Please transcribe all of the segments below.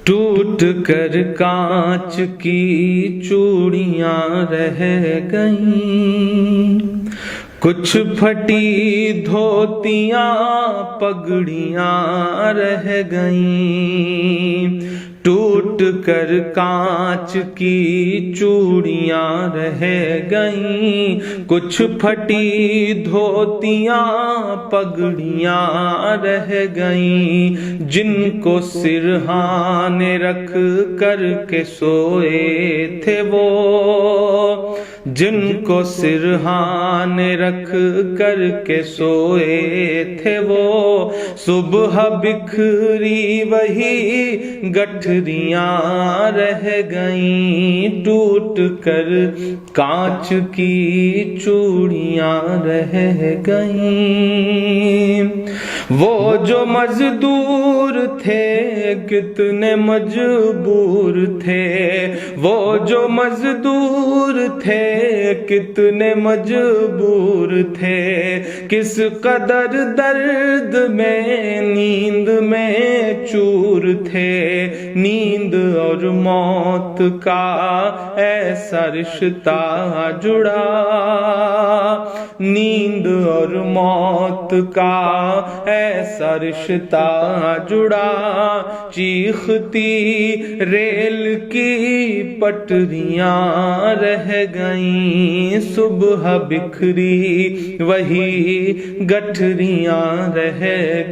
ٹوٹ کر کانچ کی چوڑیاں رہ گئیں، کچھ پھٹی دھوتیاں پگڑیاں رہ گئیں، ٹوٹ کر کانچ کی چوڑیاں رہ گئیں، کچھ پھٹی دھوتیاں پگڑیاں رہ گئیں، جن کو سرہانے رکھ کر کے سوئے تھے وہ، جن کو سرہانے رکھ کر کے سوئے تھے وہ، صبح بکھری وہی گٹھریاں رہ گئیں، ٹوٹ کر کانچ کی چوڑیاں رہ گئیں۔ وہ جو مزدور تھے کتنے مجبور تھے، وہ جو مزدور تھے کتنے مجبور تھے، کس قدر درد میں نیند میں چور تھے، نیند اور موت کا ایسا رشتہ جڑا، نیند اور موت کا ایسا رشتہ جڑا، چیختی ریل کی پٹریاں رہ گئیں، صبح بکھری وہی گٹھریاں رہ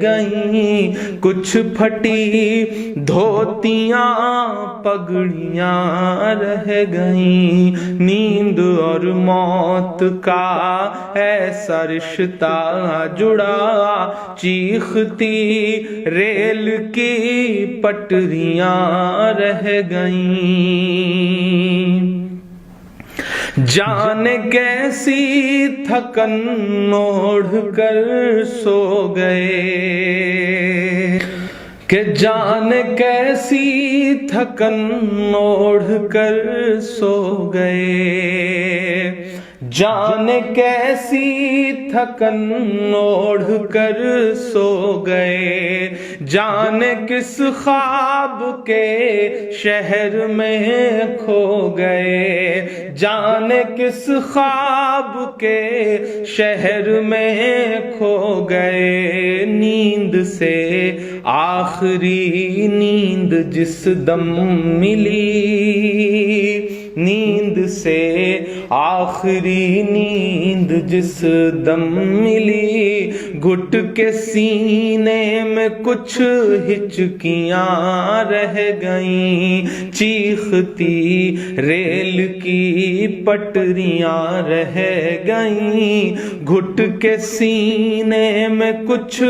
گئیں، کچھ پھٹی دھوتیاں پگڑیاں رہ گئیں، نیند اور موت کا ایسا رشتہ جڑا، چیختی ریل کی پٹریاں رہ گئیں، جانے کیسی تھکن اوڑھ کر سو گئے، کہ جانے کیسی تھکن اوڑھ کر سو گئے، جانے کیسی تھکن اوڑھ کر سو گئے، جانے کس خواب کے شہر میں کھو گئے، جانے کس خواب کے شہر میں کھو گئے، نیند سے آخری نیند جس دم ملی، نیند سے آخری نیند جس دم ملی، گھٹ کے سینے میں کچھ ہچکیاں رہ گئیں، چیختی ریل کی پٹریاں رہ گئیں، گھٹ کے سینے میں کچھ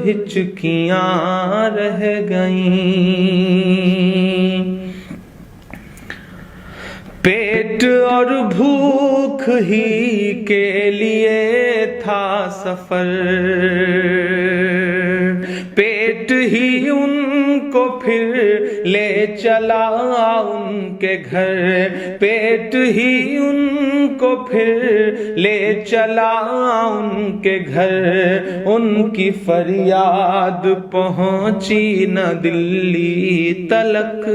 ہچکیاں رہ گئیں، پیٹ اور بھوک ہی کے لیے تھا سفر، پیٹ ہی ان کو پھر لے چلا ان کے گھر، پیٹ ہی ان کو پھر لے چلا ان کے گھر، ان کی فریاد پہنچی نہ دلی تلک،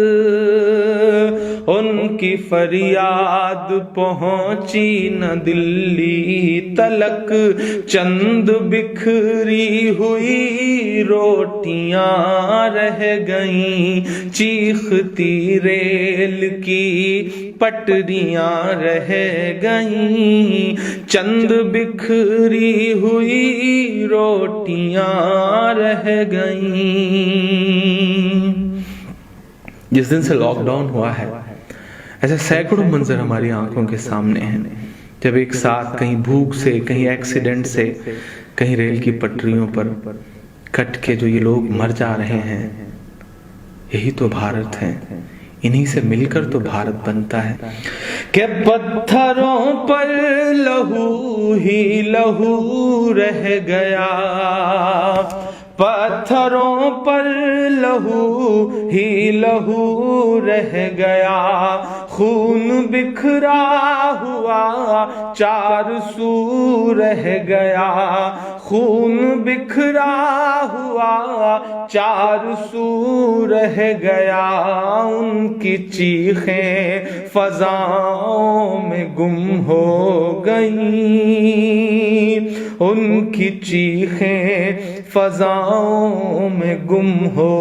ان کی فریاد پہنچی نہ دلی تلک، چند بکھری ہوئی روٹیاں رہ گئیں، چیختی ریل کی پٹریاں رہ گئیں، چند بکھری ہوئی روٹیاں رہ گئیں۔ جس دن سے لاک ڈاؤن ہوا ہے ایسے سینکڑوں منظر ہماری آنکھوں کے سامنے ہیں، جب ایک ساتھ کہیں بھوک سے، کہیں ایکسیڈنٹ سے، کہیں ریل کی پٹریوں پر کٹ کے جو یہ لوگ مر جا رہے ہیں، یہی تو بھارت ہے، انہی سے مل کر تو بھارت بنتا ہے۔ کہ پتھروں پر لہو ہی لہو رہ گیا، پتھروں پر لہو ہی لہو رہ گیا، خون بکھرا ہوا چار سو رہ گیا، خون بکھرا ہوا چار سو رہ گیا، ان کی چیخیں فضاؤں میں گم ہو گئیں، ان کی چیخیں فضاؤں میں گم ہو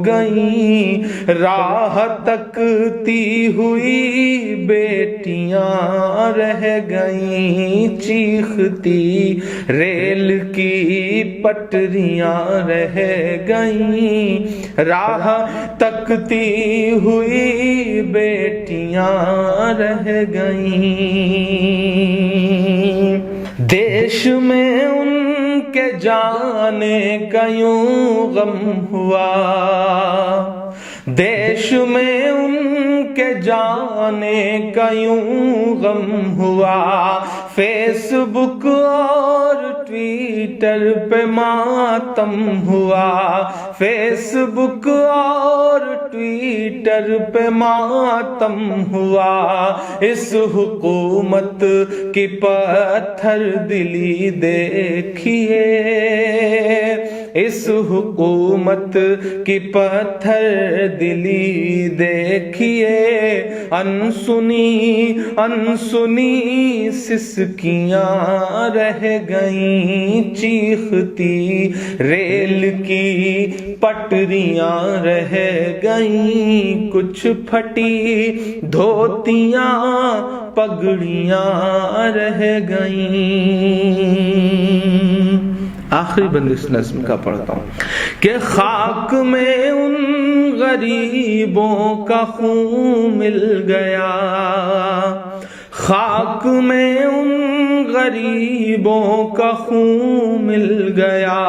گئیں، راہ تکتی ہوئی بیٹیاں رہ گئیں، چیختی ریل کی پٹریاں رہ گئیں، راہ تکتی ہوئی بیٹیاں رہ گئیں، دیش میں ان کے جانے کا یوں غم ہوا، دیش میں ان کے جانے کا یوں غم ہوا، فیس بک اور ٹویٹر پہ ماتم ہوا، فیس بک اور ٹویٹر پہ ماتم ہوا، اس حکومت کی پتھر دلی دیکھیے، اس حکومت کی پتھر دلی دیکھیے، انسنی انسنی سسکیاں رہ گئیں، چیختی ریل کی پٹریاں رہ گئیں، کچھ پھٹی دھوتیاں پگڑیاں رہ گئیں۔ آخری بند اس نظم کا پڑھتا ہوں کہ خاک میں ان غریبوں کا خون مل گیا، خاک میں ان غریبوں کا خون مل گیا،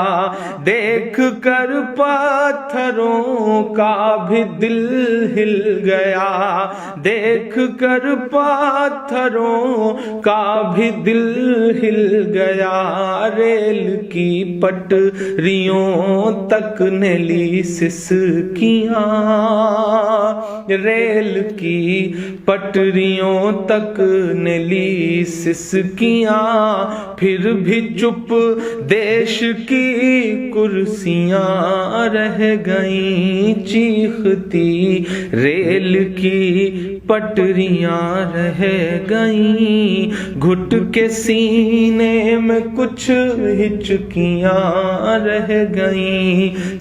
دیکھ کر پتھروں کا بھی دل ہل گیا، دیکھ کر پتھروں کا بھی دل ہل گیا، ریل کی پٹریوں تک نے لی سسکیاں، ریل کی پٹریوں تک نے لی سسکیاں، پھر بھی چپ دیش کی کرسیاں رہ گئیں، چیختی ریل کی پٹریاں رہ گئیں، گھٹ کے سینے میں کچھ ہچکیاں رہ گئیں۔